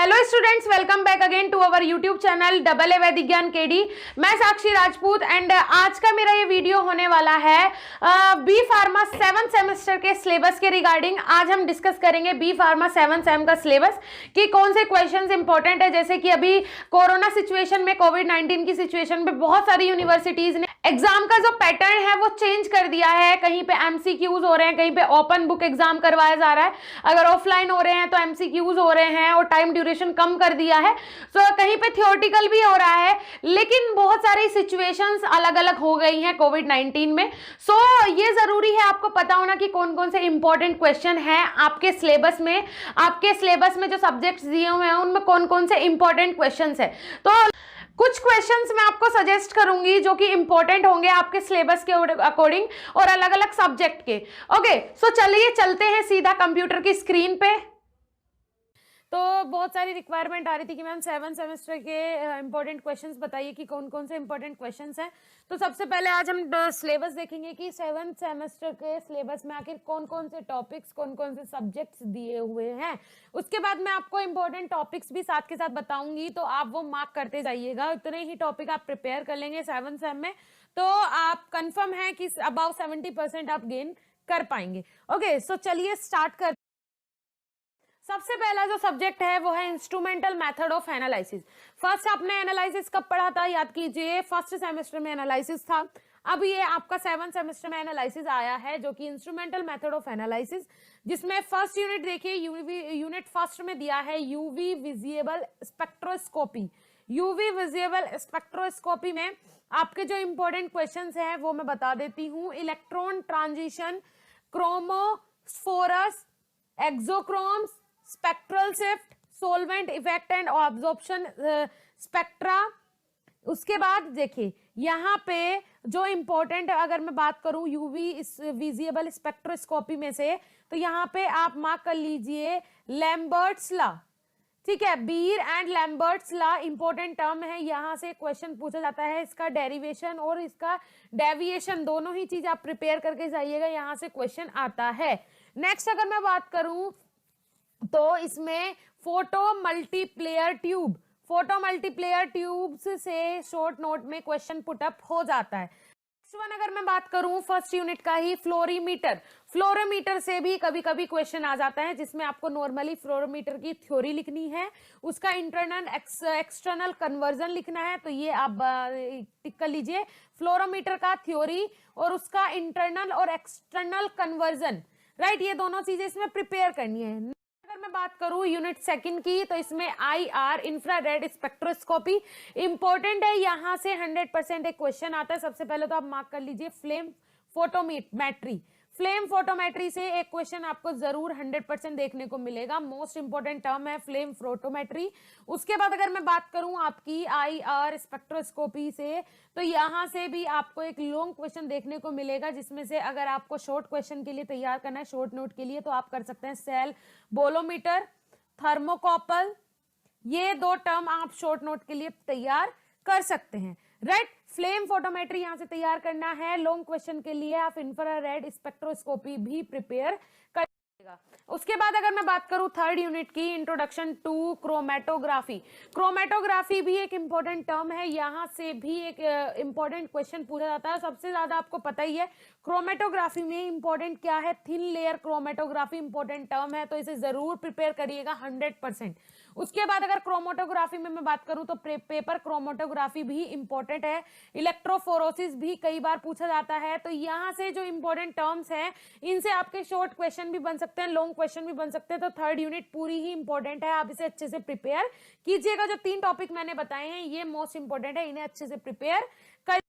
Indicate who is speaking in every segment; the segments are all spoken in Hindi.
Speaker 1: Hello students, welcome back again to our YouTube channel double A Vedic Gyan KD. मैं साक्षी राजपूत एंड आज का मेरा ये वीडियो होने वाला है बी फार्मा 7th सेमेस्टर के सिलेबस के रिगार्डिंग। आज हम डिस्कस करेंगे बी फार्मा 7th सेम का सिलेबस कि कौन से क्वेश्चंस इंपॉर्टेंट है। जैसे कि अभी कोरोना सिचुएशन में, कोविड-19 की सिचुएशन में बहुत सारी यूनिवर्सिटीज ने एग्जाम का जो पैटर्न है वो चेंज कर दिया है। कहीं पे एमसीक्यूज हो रहे हैं, कहीं पे ओपन बुक एग्जाम करवाया जा रहा है। अगर ऑफलाइन हो रहे हैं तो एमसीक्यूज हो रहे हैं और टाइम ड्यूरेशन कम कर दिया है। सो कहीं पे थियोरेटिकल भी हो रहा है, लेकिन बहुत सारी सिचुएशंस अलग अलग हो गई हैं कोविड-19 में। सो ये जरूरी है आपको पता होना कि कौन कौन से इंपॉर्टेंट क्वेश्चन हैं आपके सिलेबस में। आपके सिलेबस में जो सब्जेक्ट्स दिए हुए हैं उनमें कौन कौन से इंपॉर्टेंट क्वेश्चंस है। तो कुछ क्वेश्चंस मैं आपको सजेस्ट करूंगी जो कि इंपॉर्टेंट होंगे आपके सिलेबस के अकॉर्डिंग और अलग अलग सब्जेक्ट के। ओके, सो चलिए चलते हैं सीधा कंप्यूटर की स्क्रीन पे। तो बहुत सारी रिक्वायरमेंट आ रही थी कि मैम 7th सेमेस्टर के इंपॉर्टेंट क्वेश्चंस बताइए कि कौन कौन से इंपॉर्टेंट क्वेश्चंस हैं। तो सबसे पहले आज हम सिलेबस देखेंगे कि 7th सेमेस्टर के सिलेबस में आखिर कौन कौन से टॉपिक्स, कौन कौन से सब्जेक्ट्स दिए हुए हैं। उसके बाद मैं आपको इंपॉर्टेंट टॉपिक्स भी साथ के साथ बताऊंगी, तो आप वो मार्क करते जाइएगा। इतने ही टॉपिक आप प्रिपेयर कर लेंगे 7th सेम में तो आप कंफर्म है कि अबाउट 70% आप गेन कर पाएंगे। ओके, सो चलिए स्टार्ट कर। सबसे पहला जो सब्जेक्ट है वो है instrumental method of analysis. First आपने एनालिसिस कब पढ़ा था, याद कीजिए, फर्स्ट सेमेस्टर में एनालिसिस था। अब ये आपका 7th सेमेस्टर में एनालिसिस आया है जो कि इंस्ट्रूमेंटल मेथड ऑफ एनालिसिस, जिसमें फर्स्ट यूनिट देखिए, यूनिट फर्स्ट में दिया है UV visible spectroscopy. UV visible spectroscopy में आपके जो इंपॉर्टेंट क्वेश्चंस हैं वो मैं बता देती हूँ। Electron transition, chromophores, auxochromes, spectral shift, solvent effect and absorption spectra. उसके बाद देखिए यहाँ पे जो इंपॉर्टेंट, अगर मैं बात करूं यूवी विजिबल स्पेक्ट्रोस्कोपी में से, तो यहाँ पे आप मार्क कर लीजिए लैम्बर्ट्स लॉ। ठीक है, Beer and Lambert's law important term है, यहाँ से क्वेश्चन पूछा जाता है। इसका डेरिवेशन और इसका डेविएशन दोनों ही चीज आप प्रिपेयर करके जाइएगा, यहाँ से क्वेश्चन आता है। नेक्स्ट अगर मैं बात करूं तो इसमें photo multiplayer tube, photo multiplayer tubes से शॉर्ट नोट में क्वेश्चन पुटअप हो जाता है। नेक्स्ट वन अगर मैं बात करूं फर्स्ट यूनिट का ही, फ्लोरीमीटर। फ्लोरोमीटर से भी कभी कभी क्वेश्चन आ जाता है, जिसमें आपको नॉर्मली फ्लोरोमीटर की थ्योरी लिखनी है, उसका इंटरनल एक्सटर्नल कन्वर्जन लिखना है। तो ये आप टिक कर लीजिए, फ्लोरोमीटर का थ्योरी और उसका इंटरनल और एक्सटर्नल कन्वर्जन, राइट, ये दोनों चीजें इसमें प्रिपेयर करनी है। अगर मैं बात करूं यूनिट सेकंड की, तो इसमें IR इंफ्रारेड स्पेक्ट्रोस्कोपी इंपॉर्टेंट है, यहां से 100% एक क्वेश्चन आता है। सबसे पहले तो आप मार्क कर लीजिए फ्लेम फोटोमेट्री। फ्लेम फोटोमेट्री से एक क्वेश्चन आपको जरूर 100% देखने को मिलेगा। मोस्ट इंपॉर्टेंट टर्म है फ्लेम फोटोमेट्री। उसके बाद अगर मैं बात करूं आपकी IR स्पेक्ट्रोस्कोपी से, तो यहां से भी आपको एक लॉन्ग क्वेश्चन देखने को मिलेगा, जिसमें से अगर आपको शॉर्ट क्वेश्चन के लिए तैयार करना है, शॉर्ट नोट के लिए, तो आप कर सकते हैं सेल बोलोमीटर, थर्मोकॉपल, ये दो टर्म आप शॉर्ट नोट के लिए तैयार कर सकते हैं, राइट। फ्लेम फोटोमेट्री यहां से तैयार करना है। लॉन्ग क्वेश्चन के लिए आप इंफ्रारेड स्पेक्ट्रोस्कोपी भी प्रिपेयर करिएगा। उसके बाद अगर मैं बात करूं थर्ड यूनिट की, इंट्रोडक्शन टू क्रोमेटोग्राफी। क्रोमेटोग्राफी भी एक इंपॉर्टेंट टर्म है, यहां से भी एक इंपॉर्टेंट क्वेश्चन पूछा जाता है। सबसे ज्यादा आपको पता ही है क्रोमेटोग्राफी में इंपॉर्टेंट क्या है, thin layer chromatography important term है, तो इसे जरूर प्रिपेयर करिएगा 100%। उसके बाद अगर क्रोमेटोग्राफी में मैं बात करूं तो पेपर क्रोमेटोग्राफी भी इंपॉर्टेंट है। इलेक्ट्रोफोरोसिस भी कई बार पूछा जाता है, तो यहां से जो इंपॉर्टेंट टर्म्स हैं इनसे आपके शॉर्ट क्वेश्चन भी बन सकते हैं, लॉन्ग क्वेश्चन भी बन सकते हैं। तो थर्ड यूनिट पूरी ही इंपॉर्टेंट है, आप इसे अच्छे से प्रिपेयर कीजिएगा। जो 3 टॉपिक मैंने बताए हैं ये मोस्ट इंपॉर्टेंट है, इन्हें अच्छे से प्रिपेयर कर।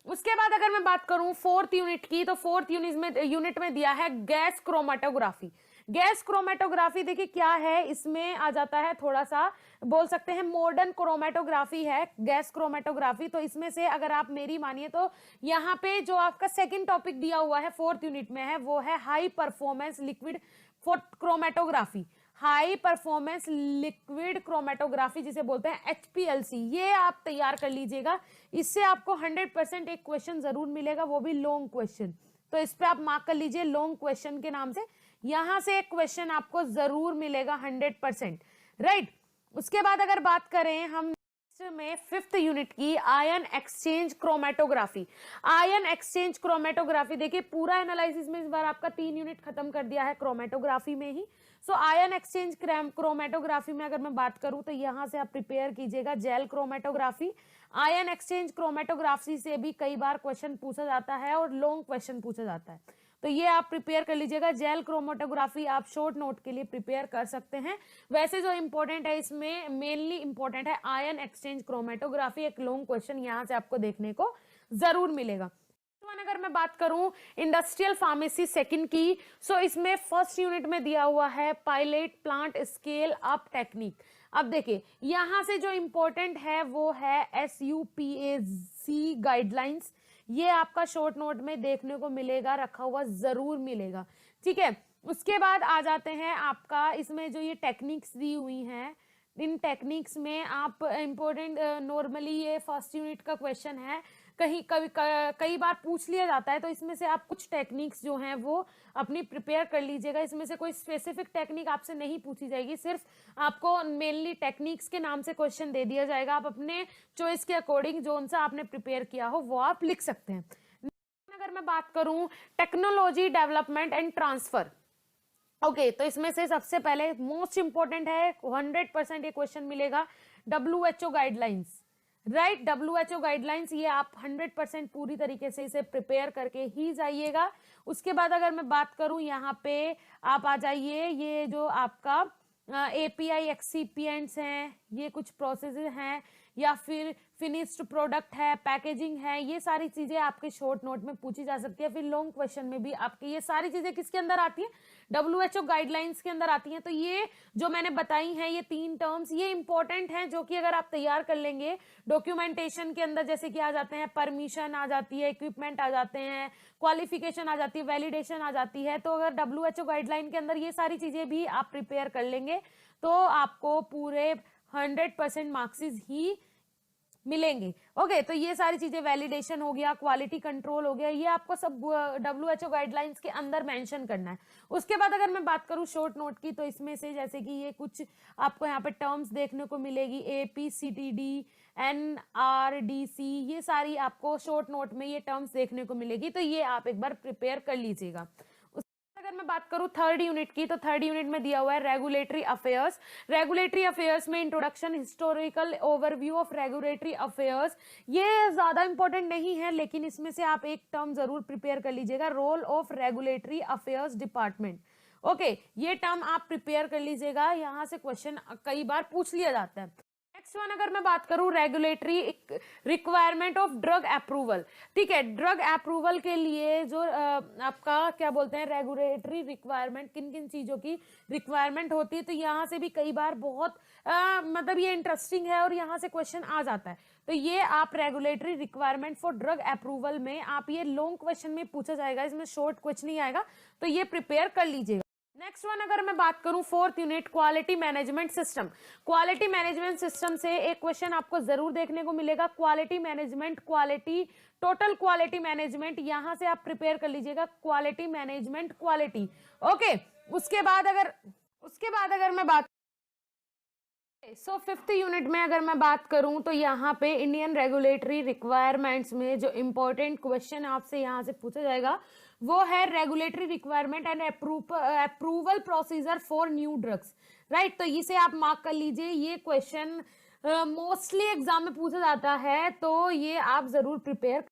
Speaker 1: उसके बाद अगर मैं बात करूं फोर्थ यूनिट की, तो फोर्थ यूनिट में दिया है गैस क्रोमेटोग्राफी। गैस क्रोमेटोग्राफी देखिए क्या है, इसमें आ जाता है, थोड़ा सा बोल सकते हैं मॉडर्न क्रोमेटोग्राफी है गैस क्रोमेटोग्राफी। तो इसमें से अगर आप मेरी मानिए तो यहाँ पे जो आपका सेकंड टॉपिक दिया हुआ है फोर्थ यूनिट में है, वो है high performance liquid chromatography. High performance liquid chromatography जिसे बोलते हैं HPLC, ये आप तैयार कर लीजिएगा। इससे आपको 100% एक क्वेश्चन जरूर मिलेगा, वो भी लॉन्ग क्वेश्चन। तो इस पे आप मार्क कर लीजिए लॉन्ग क्वेश्चन के नाम से, यहां से एक क्वेश्चन आपको जरूर मिलेगा 100%, राइट। उसके बाद अगर बात करें हम में 5th यूनिट की ion exchange chromatography. Ion exchange chromatography देखिए पूरा एनालिसिस में इस बार आपका 3 यूनिट खत्म कर दिया है क्रोमेटोग्राफी में ही। सो आयन एक्सचेंज क्रोमेटोग्राफी में अगर मैं बात करूं तो यहां से आप प्रिपेयर कीजिएगा jail chromatography. Ion exchange chromatography से भी कई बार क्वेश्चन पूछा जाता है और लॉन्ग क्वेश्चन पूछा जाता है, तो ये आप प्रिपेयर कर लीजिएगा। जेल क्रोमेटोग्राफी आप शॉर्ट नोट के लिए प्रिपेयर कर सकते हैं। वैसे जो इंपॉर्टेंट है इसमें मेनली इंपॉर्टेंट है आयन एक्सचेंज क्रोमेटोग्राफी, एक लॉन्ग क्वेश्चन यहां से आपको देखने को जरूर मिलेगा। अगर मैं बात करूं इंडस्ट्रियल फार्मेसी सेकंड की, सो इसमें फर्स्ट यूनिट में दिया हुआ है pilot plant scale up technique. अब देखिए यहां से जो इंपॉर्टेंट है वो है SUPAC गाइडलाइंस, ये आपका शॉर्ट नोट में देखने को मिलेगा, रखा हुआ जरूर मिलेगा, ठीक है। उसके बाद आ जाते हैं आपका इसमें जो ये टेक्निक्स दी हुई हैं, इन टेक्निक्स में आप इंपॉर्टेंट नॉर्मली ये फर्स्ट यूनिट का क्वेश्चन है, कई बार पूछ लिया जाता है, तो इसमें से आप कुछ टेक्निक्स जो हैं वो अपनी प्रिपेयर कर लीजिएगा। इसमें से कोई स्पेसिफिक टेक्निक आपसे नहीं पूछी जाएगी, सिर्फ आपको मेनली टेक्निक्स के नाम से क्वेश्चन दे दिया जाएगा। आप अपने चॉइस के अकॉर्डिंग जो सा आपने प्रिपेयर किया हो वो आप लिख सकते हैं। अगर मैं बात करूं technology development and transfer, okay, तो इसमें से सबसे पहले मोस्ट इंपॉर्टेंट है, 100% ये क्वेश्चन मिलेगा, WHO guidelines, right. WHO guidelines ये आप 100% पूरी तरीके से इसे प्रिपेयर करके ही जाइएगा। उसके बाद अगर मैं बात करूं यहाँ पे आप आ जाइए, ये जो आपका API एक्सीपिएंट्स हैं, ये कुछ प्रोसेस हैं, या फिर फिनिश्ड प्रोडक्ट है, पैकेजिंग है, ये सारी चीजें आपके शॉर्ट नोट में पूछी जा सकती है। फिर लॉन्ग क्वेश्चन में भी आपकी ये सारी चीजें किसके अंदर आती हैं, WHO गाइडलाइंस के अंदर आती हैं। तो ये जो मैंने बताई हैं ये 3 टर्म्स ये इंपॉर्टेंट हैं, जो कि अगर आप तैयार कर लेंगे डॉक्यूमेंटेशन के अंदर, जैसे कि आ जाते हैं परमिशन आ जाती है, इक्विपमेंट आ जाते हैं, क्वालिफिकेशन आ जाती है, वैलिडेशन आ जाती है, तो अगर WHO गाइडलाइन के अंदर ये सारी चीजें भी आप प्रिपेयर कर लेंगे तो आपको पूरे 100% मार्क्स ही मिलेंगे। ओके, तो ये सारी चीजें, वैलिडेशन हो गया, क्वालिटी कंट्रोल हो गया, ये आपको सब WHO गाइडलाइंस के अंदर मेंशन करना है। उसके बाद अगर मैं बात करूं शॉर्ट नोट की, तो इसमें से जैसे कि ये कुछ आपको यहाँ पे टर्म्स देखने को मिलेगी, APCTD, NRDC, ये सारी आपको शॉर्ट नोट में ये टर्म्स देखने को मिलेगी, तो ये आप एक बार प्रिपेयर कर लीजिएगा। अगर मैं बात करूं थर्ड यूनिट की, तो थर्ड यूनिट में दिया हुआ है रेगुलेटरी अफेयर्स। रेगुलेटरी अफेयर्स में introduction, historical overview of regulatory affairs, ये ज्यादा इंपॉर्टेंट नहीं है, लेकिन इसमें से आप एक टर्म जरूर प्रिपेयर कर लीजिएगा, role of regulatory affairs department. Okay, ये टर्म आप प्रिपेयर कर लीजिएगा, यहां से क्वेश्चन कई बार पूछ लिया जाता है। नेक्स्ट वन अगर मैं बात करूं regulatory requirement of drug approval, ठीक है, ड्रग अप्रूवल के लिए जो आपका क्या बोलते हैं रेगुलेटरी रिक्वायरमेंट, किन किन चीजों की रिक्वायरमेंट होती है, तो यहाँ से भी कई बार बहुत मतलब ये इंटरेस्टिंग है और यहाँ से क्वेश्चन आ जाता है। तो ये आप regulatory requirement for drug approval में आप ये लॉन्ग क्वेश्चन में पूछा जाएगा, इसमें शॉर्ट कुछ नहीं आएगा, तो ये प्रिपेयर कर लीजिएगा। नेक्स्ट वन अगर मैं बात करूं fourth unit quality management system, quality management system से एक क्वेश्चन आपको जरूर देखने को मिलेगा, quality management, quality total quality management, यहां से आप प्रिपेयर कर लीजिएगा क्वालिटी मैनेजमेंट क्वालिटी। ओके, उसके बाद अगर मैं बात सो फिफ्थ यूनिट में अगर मैं बात करूं तो यहाँ पे इंडियन रेगुलेटरी रिक्वायरमेंट्स में जो इंपॉर्टेंट क्वेश्चन आपसे यहाँ से पूछा जाएगा वो है regulatory requirement and approval procedure for new drugs, right. तो इसे आप मार्क कर लीजिए, ये क्वेश्चन मोस्टली एग्जाम में पूछा जाता है, तो ये आप जरूर प्रिपेयर।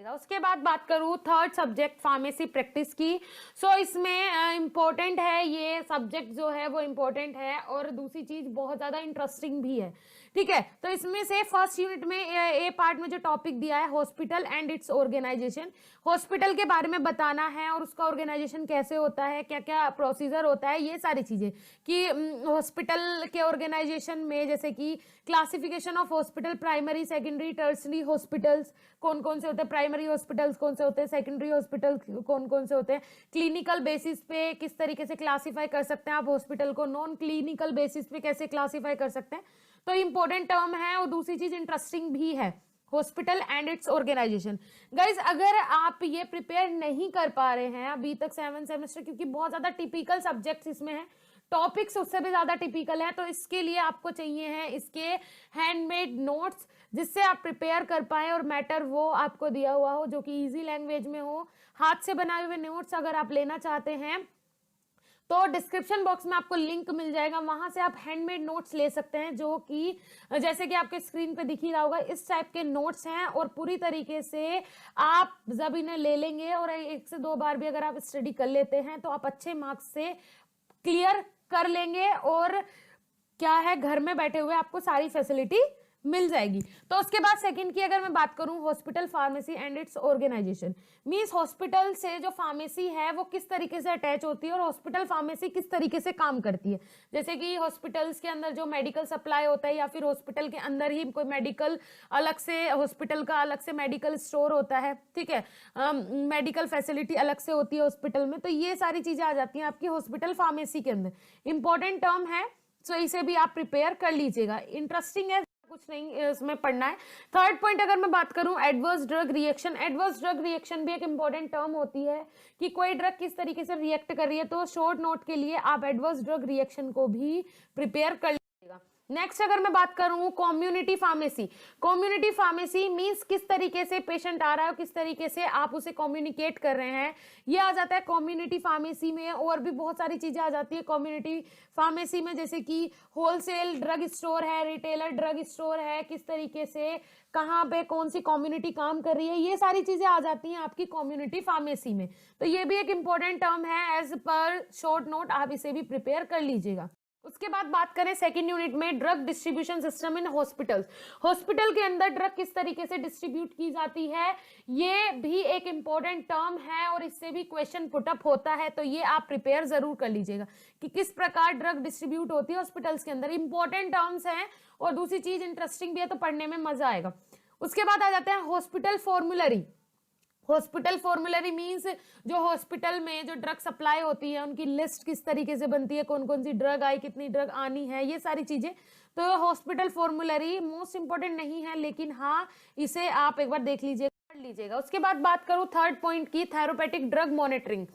Speaker 1: उसके बाद बात करूं थर्ड सब्जेक्ट फार्मेसी प्रैक्टिस की, सो इसमें इंपॉर्टेंट है, ये सब्जेक्ट जो है वो इंपॉर्टेंट है और दूसरी चीज बहुत ज्यादा इंटरेस्टिंग भी है, ठीक है। तो इसमें से फर्स्ट यूनिट में ए पार्ट में जो टॉपिक दिया है hospital and its organisation, hospital के बारे में बताना है और उसका ऑर्गेनाइजेशन कैसे होता है, क्या क्या प्रोसीजर होता है, ये सारी चीजें कि हॉस्पिटल के ऑर्गेनाइजेशन में जैसे कि classification of hospital, primary secondary tertiary hospitals कौन कौन से होते हैं, प्राइमरी हॉस्पिटल्स कौन से होते हैं, सेकेंडरी हॉस्पिटल कौन कौन से होते हैं, क्लिनिकल बेसिस पे किस तरीके से क्लासीफाई कर सकते हैं आप हॉस्पिटल को, नॉन क्लिनिकल बेसिस पे कैसे क्लासीफाई कर सकते हैं, तो इंपॉर्टेंट टर्म है और दूसरी चीज इंटरेस्टिंग भी है, hospital and its organisation. Guys अगर आप ये प्रिपेयर नहीं कर पा रहे हैं अभी तक 7 सेमेस्टर, क्योंकि बहुत ज्यादा टिपिकल सब्जेक्ट्स इसमें है, टॉपिक्स उससे भी ज्यादा टिपिकल है। तो इसके लिए आपको चाहिए है इसके हैंडमेड नोट्स, जिससे आप प्रिपेयर कर पाए और मैटर वो आपको दिया हुआ हो जो कि इजी लैंग्वेज में हो। हाथ से बनाए हुए नोट्स अगर आप लेना चाहते हैं तो डिस्क्रिप्शन बॉक्स में आपको लिंक मिल जाएगा, वहां से आप हैंडमेड नोट्स ले सकते हैं, जो कि जैसे कि आपके स्क्रीन पे दिख ही रहा होगा इस टाइप के नोट्स हैं। और पूरी तरीके से आप जब इन्हें ले लेंगे और 1 से 2 बार भी अगर आप स्टडी कर लेते हैं तो आप अच्छे मार्क्स से क्लियर कर लेंगे और क्या है, घर में बैठे हुए आपको सारी फैसिलिटी मिल जाएगी। तो उसके बाद सेकंड की अगर मैं बात करूं, hospital pharmacy and its organisation, means hospital से जो फार्मेसी है वो किस तरीके से अटैच होती है और हॉस्पिटल फार्मेसी किस तरीके से काम करती है। जैसे कि हॉस्पिटल्स के अंदर जो मेडिकल सप्लाई होता है या फिर हॉस्पिटल के अंदर ही कोई मेडिकल अलग से, हॉस्पिटल का अलग से मेडिकल स्टोर होता है, ठीक है, मेडिकल फैसिलिटी अलग से होती है हॉस्पिटल में। तो ये सारी चीजें आ जाती हैं आपकी हॉस्पिटल फार्मेसी के अंदर। इंपॉर्टेंट टर्म है, तो इसे भी आप प्रिपेयर कर लीजिएगा। इंटरेस्टिंग है, कुछ नहीं इसमें पढ़ना है। थर्ड पॉइंट अगर मैं बात करूं, adverse drug reaction. Adverse drug reaction भी एक इंपॉर्टेंट टर्म होती है कि कोई ड्रग किस तरीके से रिएक्ट कर रही है। तो शॉर्ट नोट के लिए आप एडवर्स ड्रग रिएक्शन को भी प्रिपेयर कर लीजिएगा। नेक्स्ट अगर मैं बात करूं, community pharmacy. Community pharmacy means किस तरीके से पेशेंट आ रहा है, किस तरीके से आप उसे कम्युनिकेट कर रहे हैं, ये आ जाता है कम्युनिटी फार्मेसी में। और भी बहुत सारी चीजें आ जाती है कम्युनिटी फार्मेसी में, जैसे कि होलसेल ड्रग स्टोर है, रिटेलर ड्रग स्टोर है, किस तरीके से कहाँ पे कौन सी कम्युनिटी काम कर रही है, ये सारी चीजें आ जाती हैं आपकी कम्युनिटी फार्मेसी में। तो ये भी एक इंपॉर्टेंट टर्म है, एज पर शॉर्ट नोट आप इसे भी प्रिपेयर कर लीजिएगा। उसके बाद बात करें सेकंड यूनिट में, drug distribution system in hospitals. Hospital के अंदर ड्रग किस तरीके से डिस्ट्रीब्यूट की जाती है, ये भी एक इंपॉर्टेंट टर्म है और इससे भी क्वेश्चन पुटअप होता है। तो ये आप प्रिपेयर जरूर कर लीजिएगा कि किस प्रकार ड्रग डिस्ट्रीब्यूट होती है हॉस्पिटल्स के अंदर। इंपॉर्टेंट टर्म्स हैं और दूसरी चीज इंटरेस्टिंग भी है, तो पढ़ने में मजा आएगा। उसके बाद आ जाते हैं hospital formulary. Hospital formulary means जो हॉस्पिटल में जो ड्रग सप्लाई होती है उनकी लिस्ट किस तरीके से बनती है, कौन कौन सी ड्रग आई, कितनी ड्रग आनी है, ये सारी चीजें। तो हॉस्पिटल फॉर्मुलरी मोस्ट इंपॉर्टेंट नहीं है, लेकिन हाँ इसे आप एक बार देख लीजिएगा, पढ़ लीजिएगा। उसके बाद बात करूं थर्ड पॉइंट की, थेरेपेटिक ड्रग मॉनिटरिंग।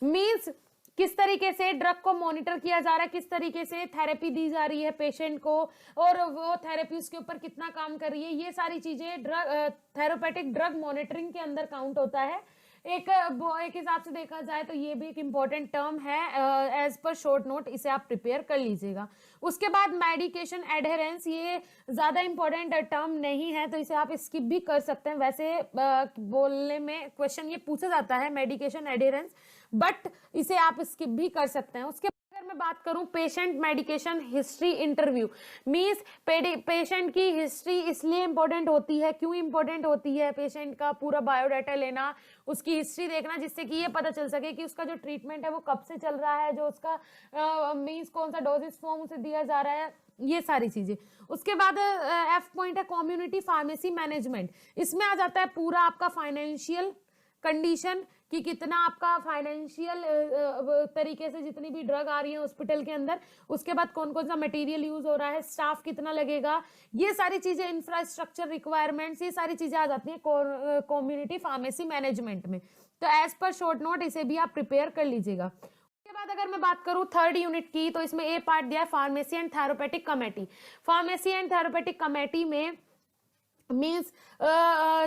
Speaker 1: मींस किस तरीके से ड्रग को मॉनिटर किया जा रहा है, किस तरीके से थेरेपी दी जा रही है पेशेंट को और वो थेरेपी उसके ऊपर कितना काम कर रही है, ये सारी चीजें ड्रग थेरेपेटिक ड्रग मॉनिटरिंग के अंदर काउंट होता है। एक हिसाब से देखा जाए तो ये भी एक इंपॉर्टेंट टर्म है, एज पर शॉर्ट नोट इसे आप प्रिपेयर कर लीजिएगा। उसके बाद मेडिकेशन एडहेरेंस, ये ज्यादा इंपॉर्टेंट टर्म नहीं है तो इसे आप स्किप भी कर सकते हैं। वैसे बोलने में क्वेश्चन ये पूछा जाता है मेडिकेशन एडहेरेंस, बट इसे आप स्किप भी कर सकते हैं। उसके अगर मैं बात करूं patient medication history interview, means patient की हिस्ट्री इसलिए इंपॉर्टेंट होती है, क्यों इंपॉर्टेंट होती है, पेशेंट का पूरा बायोडाटा लेना, उसकी हिस्ट्री देखना, जिससे कि ये पता चल सके कि उसका जो ट्रीटमेंट है वो कब से चल रहा है, जो उसका मींस कौन सा डोजेस फॉर्म उसे दिया जा रहा है, ये सारी चीजें। उसके बाद एफ पॉइंट है कम्युनिटी फार्मेसी मैनेजमेंट। इसमें आ जाता है पूरा आपका फाइनेंशियल कंडीशन कि कितना आपका फाइनेंशियल तरीके से जितनी भी ड्रग आ रही है हॉस्पिटल के अंदर, उसके बाद कौन कौन सा मटेरियल यूज हो रहा है, स्टाफ कितना लगेगा, ये सारी चीजें, इंफ्रास्ट्रक्चर रिक्वायरमेंट्स, ये सारी चीजें आ जाती हैं कम्युनिटी फार्मेसी मैनेजमेंट में। तो एज पर शॉर्ट नोट इसे भी आप प्रिपेयर कर लीजिएगा। उसके बाद अगर मैं बात करूं थर्ड यूनिट की, तो इसमें ए पार्ट दिया है pharmacy and therapeutic committee. Pharmacy and therapeutic committee में मीन्स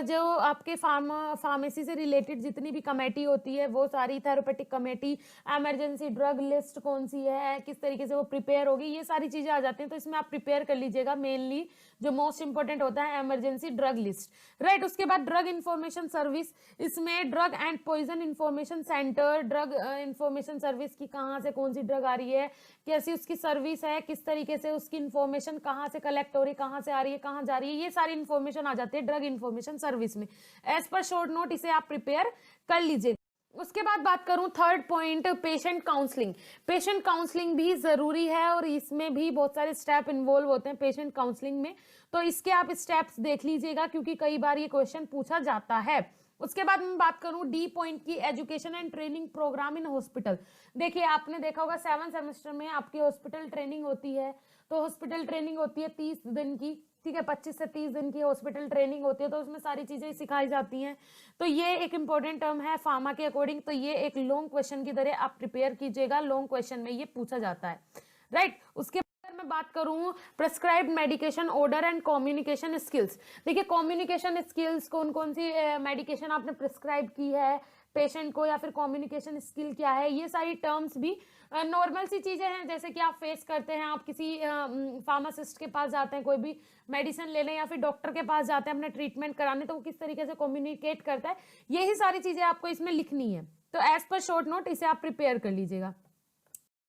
Speaker 1: जो आपके फार्मेसी से रिलेटेड जितनी भी कमेटी होती है वो सारी, therapeutic committee, emergency drug list कौन सी है, किस तरीके से वो प्रिपेयर होगी, ये सारी चीजें आ जाती हैं। तो इसमें आप प्रिपेयर कर लीजिएगा। मेनली जो मोस्ट इंपॉर्टेंट होता है इमरजेंसी ड्रग लिस्ट, राइट। उसके बाद ड्रग इंफॉर्मेशन सर्विस, इसमें drug and poison information centre, drug information service की कहाँ से कौन सी ड्रग आ रही है, कैसी उसकी सर्विस है, किस तरीके से उसकी इंफॉर्मेशन कहाँ से कलेक्ट हो रही है, कहाँ से आ रही है, कहाँ जा रही है, ये सारी इंफॉर्मेशन आ जाती है ड्रग इंफॉर्मेशन सर्विस में। एज पर शॉर्ट नोट इसे आप प्रिपेयर कर लीजिए। उसके बाद बात करूं third point, patient counselling. Patient counselling भी जरूरी है और इसमें भी बहुत सारे स्टेप इन्वॉल्व होते हैं पेशेंट काउंसलिंग में, तो इसके आप स्टेप्स देख लीजिएगा क्योंकि कई बार ये क्वेश्चन पूछा जाता है। उसके बाद मैं बात करूं डी पॉइंट की, education and training programme in hospital. देखिए आपने देखा होगा 7 सेमेस्टर में आपकी हॉस्पिटल ट्रेनिंग होती है, तो हॉस्पिटल ट्रेनिंग होती है 30 दिन की, ठीक है, 25 से 30 दिन की हॉस्पिटल ट्रेनिंग होती है, तो उसमें सारी चीजें सिखाई जाती हैं। तो ये एक इंपॉर्टेंट टर्म है फार्मा के अकॉर्डिंग। तो ये एक लॉन्ग क्वेश्चन की तरह आप प्रिपेयर कीजिएगा, लॉन्ग क्वेश्चन में ये पूछा जाता है, राइट। उसके बाद मैं बात करूं prescribed medication order and communication skills. देखिए कम्युनिकेशन स्किल्स, कौन कौन सी मेडिकेशन आपने प्रिस्क्राइब की है पेशेंट को, या फिर कम्युनिकेशन स्किल क्या है, ये सारी टर्म्स भी नॉर्मल सी चीजें हैं, जैसे कि आप फेस करते हैं, आप किसी फार्मासिस्ट के पास जाते हैं कोई भी मेडिसिन लेने, या फिर डॉक्टर के पास जाते हैं अपना ट्रीटमेंट कराने, तो वो किस तरीके से कम्युनिकेट करता है, यही सारी चीजें आपको इसमें लिखनी है। तो एज पर शॉर्ट नोट इसे आप प्रिपेयर कर लीजिएगा।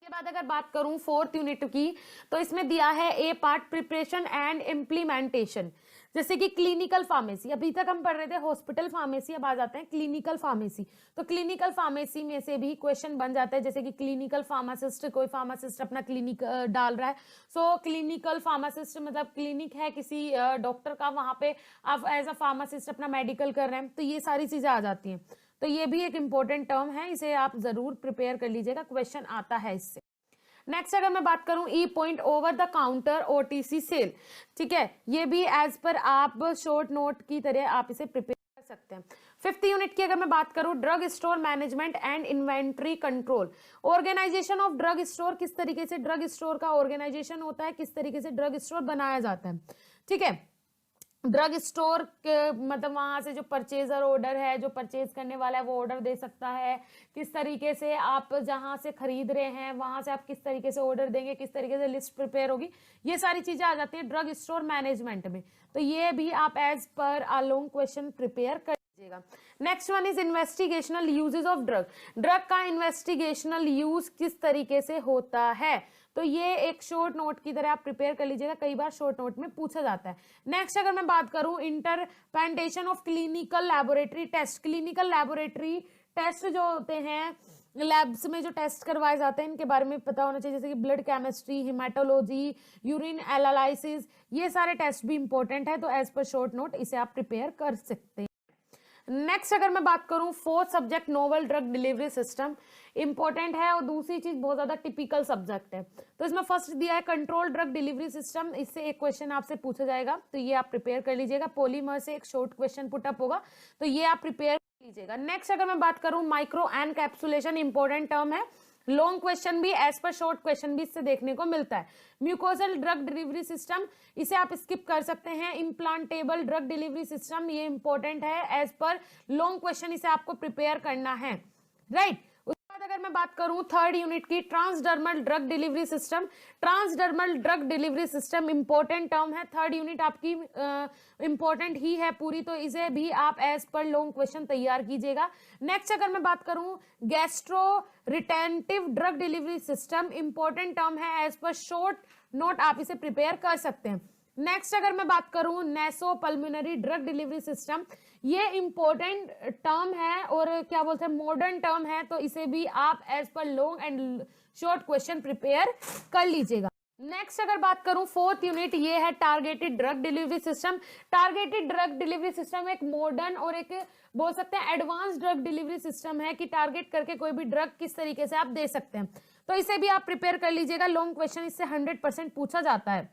Speaker 1: के बाद अगर बात करूं 4th यूनिट की, तो इसमें दिया है ए पार्ट प्रिपरेशन एंड इम्प्लीमेंटेशन। जैसे कि क्लिनिकल फार्मेसी, अभी तक हम पढ़ रहे थे हॉस्पिटल फार्मेसी, अब आ जाते हैं क्लिनिकल फार्मेसी। तो क्लिनिकल फार्मेसी में से भी क्वेश्चन बन जाता है, जैसे कि क्लिनिकल फार्मासिस्ट, कोई फार्मासिस्ट अपना क्लिनिक डाल रहा है, सो क्लिनिकल फार्मासिस्ट मतलब क्लिनिक है किसी डॉक्टर का, वहां पे आप एज अ फार्मासिस्ट अपना मेडिकल कर रहे हैं, तो ये सारी चीजें आ जाती हैं। तो ये भी एक इंपॉर्टेंट टर्म है, इसे आप जरूर प्रिपेयर कर लीजिएगा, क्वेश्चन आता है इससे। नेक्स्ट अगर मैं बात करूं E point over the counter OTC sale, ठीक है, ये भी एज पर आप शॉर्ट नोट की तरह आप इसे प्रिपेयर कर सकते हैं। 5th यूनिट की अगर मैं बात करूं drug store management and inventory control, organisation of drug store, किस तरीके से ड्रग स्टोर का ऑर्गेनाइजेशन होता है, किस तरीके से ड्रग स्टोर बनाया जाता है, ठीक है। ड्रग स्टोर मतलब वहां से जो परचेजर ऑर्डर है, जो परचेज करने वाला है वो ऑर्डर दे सकता है, किस तरीके से आप जहां से खरीद रहे हैं वहां से आप किस तरीके से ऑर्डर देंगे, किस तरीके से लिस्ट प्रिपेयर होगी, ये सारी चीजें आ जाती हैं ड्रग स्टोर मैनेजमेंट में। तो ये भी आप एज पर अ लॉन्ग क्वेश्चन प्रिपेयर कर लीजिएगा। Next one is investigational uses of drug, drug का इन्वेस्टिगेशनल यूज किस तरीके से होता है, तो ये एक शॉर्ट नोट की तरह आप प्रिपेयर कर लीजिएगा, कई बार शॉर्ट नोट में पूछा जाता है। नेक्स्ट अगर मैं बात करूं interpretation of clinical laboratory test, clinical laboratory test जो होते हैं लैब्स में जो टेस्ट करवाए जाते हैं, इनके बारे में पता होना चाहिए, जैसे कि blood chemistry, haematology, urine analysis, ये सारे टेस्ट भी इंपॉर्टेंट है, तो एज पर शॉर्ट नोट इसे आप प्रिपेयर कर सकते हैं। नेक्स्ट अगर मैं बात करूं 4th subject novel drug delivery system, important है, और दूसरी चीज बहुत ज्यादा टिपिकल सब्जेक्ट है। तो इसमें फर्स्ट दिया है कंट्रोल ड्रग डिलीवरी सिस्टम, इससे एक क्वेश्चन आपसे पूछा जाएगा, तो ये आप प्रिपेयर कर लीजिएगा। पॉलीमर से एक शॉर्ट क्वेश्चन पुटअप होगा, तो ये आप प्रिपेयर कर लीजिएगा। नेक्स्ट अगर मैं बात करूं माइक्रो एनकैप्सुलेशन, इंपॉर्टेंट टर्म है, लॉन्ग क्वेश्चन भी एज पर शॉर्ट क्वेश्चन भी इससे देखने को मिलता है। म्यूकोसल ड्रग डिलीवरी सिस्टम, इसे आप स्किप कर सकते हैं। इम्प्लांटेबल ड्रग डिलीवरी सिस्टम, ये इंपॉर्टेंट है, एज पर लॉन्ग क्वेश्चन इसे आपको प्रिपेयर करना है, राइट। उसके बाद अगर मैं बात करूं 3rd यूनिट की transdermal drug delivery system, transdermal drug delivery system important term है, 3rd यूनिट आपकी इंपॉर्टेंट ही है पूरी, तो इसे भी आप एज पर लॉन्ग क्वेश्चन तैयार कीजिएगा। नेक्स्ट अगर मैं बात करूं gastro retentive drug delivery system, important term है, एज पर शॉर्ट नोट आप इसे प्रिपेयर कर सकते हैं। नेक्स्ट अगर मैं बात करूं NESO pulmonary drug delivery system, ये इंपॉर्टेंट टर्म है और क्या बोलते हैं मॉडर्न टर्म है, तो इसे भी आप as per long and short question prepare कर लीजिएगा। नेक्स्ट अगर बात करूं 4th यूनिट, ये है targeted drug delivery system. Targeted drug delivery system एक मॉडर्न और एक बोल सकते हैं एडवांस ड्रग डिलीवरी सिस्टम है, कि टारगेट करके कोई भी ड्रग किस तरीके से आप दे सकते हैं, तो इसे भी आप प्रिपेयर कर लीजिएगा, लॉन्ग क्वेश्चन इससे 100% पूछा जाता है।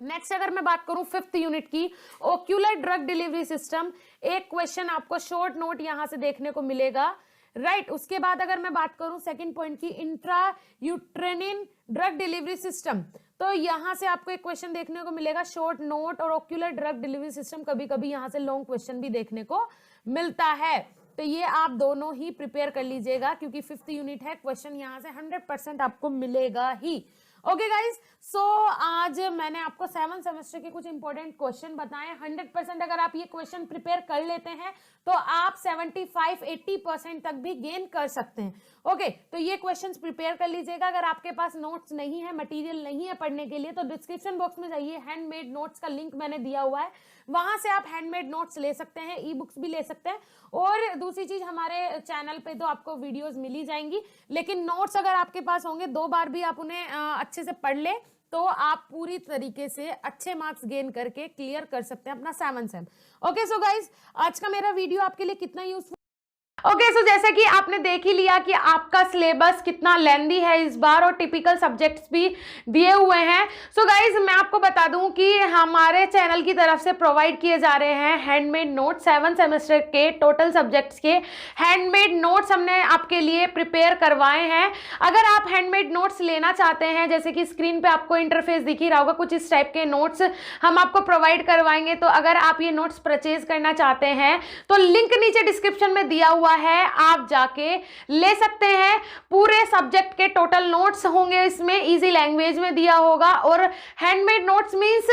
Speaker 1: नेक्स्ट अगर मैं बात करूं 5th यूनिट की ओक्यूलर ड्रग डिलीवरी सिस्टम, एक क्वेश्चन आपको शॉर्ट नोट यहां से देखने को मिलेगा, राइट। उसके बाद अगर मैं बात करूं 2nd पॉइंट की इंट्रा यूट्रेनिन ड्रग डिलीवरी सिस्टम, तो यहां से आपको एक क्वेश्चन देखने को मिलेगा शॉर्ट नोट, और ओक्यूलर ड्रग डिलीवरी सिस्टम कभी कभी यहां से लॉन्ग क्वेश्चन भी देखने को मिलता है, तो ये आप दोनों ही प्रिपेयर कर लीजिएगा, क्योंकि 5th यूनिट है, क्वेश्चन यहां से 100% आपको मिलेगा ही। ओके गाइज, सो आज मैंने आपको 7th सेमेस्टर के कुछ इंपॉर्टेंट क्वेश्चन बताए। 100% अगर आप ये क्वेश्चन प्रिपेयर कर लेते हैं तो आप 75-80% तक भी गेन कर सकते हैं। ओके, तो ये क्वेश्चंस प्रिपेयर कर लीजिएगा। अगर आपके पास नोट्स नहीं है, मटेरियल नहीं है पढ़ने के लिए, तो डिस्क्रिप्शन बॉक्स में जाइए, हैंडमेड नोट्स का लिंक मैंने दिया हुआ है, वहां से आप हैंडमेड नोट्स ले सकते हैं, ई बुक्स भी ले सकते हैं। और दूसरी चीज, हमारे चैनल पे तो आपको वीडियोस मिल ही जाएंगी, लेकिन नोट्स अगर आपके पास होंगे, 2 बार भी आप उन्हें अच्छे से पढ़ ले, तो आप पूरी तरीके से अच्छे मार्क्स गेन करके क्लियर कर सकते हैं अपना 7th same. Okay, so guys, आज का मेरा वीडियो आपके लिए कितना यूजफुल ओके सो जैसे कि आपने देख ही लिया कि आपका सिलेबस कितना लेंदी है इस बार और टिपिकल सब्जेक्ट्स भी दिए हुए हैं। सो गाइज मैं आपको बता दूं कि हमारे चैनल की तरफ से प्रोवाइड किए जा रहे हैं हैंडमेड नोट्स, 7 सेमेस्टर के टोटल सब्जेक्ट्स के हैंडमेड नोट्स हमने आपके लिए प्रिपेयर करवाए हैं। अगर आप हैंडमेड नोट्स लेना चाहते हैं, जैसे कि स्क्रीन पे आपको इंटरफेस दिख ही रहा होगा, कुछ इस टाइप के नोट्स हम आपको प्रोवाइड करवाएंगे। तो अगर आप ये नोट्स परचेज करना चाहते हैं तो लिंक नीचे डिस्क्रिप्शन में दिया हुआ है, आप जाके ले सकते हैं। पूरे सब्जेक्ट के टोटल नोट्स होंगे इसमें, इजी लैंग्वेज में दिया होगा। और हैंडमेड नोट्स मींस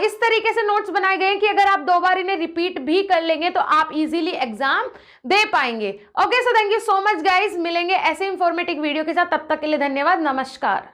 Speaker 1: इस तरीके से नोट्स बनाए गए कि अगर आप 2 बार इन्हें रिपीट भी कर लेंगे तो आप इजीली एग्जाम दे पाएंगे। Okay so thank you so much guys, मिलेंगे ऐसे इंफॉर्मेटिव वीडियो के साथ, तब तक के लिए धन्यवाद, नमस्कार।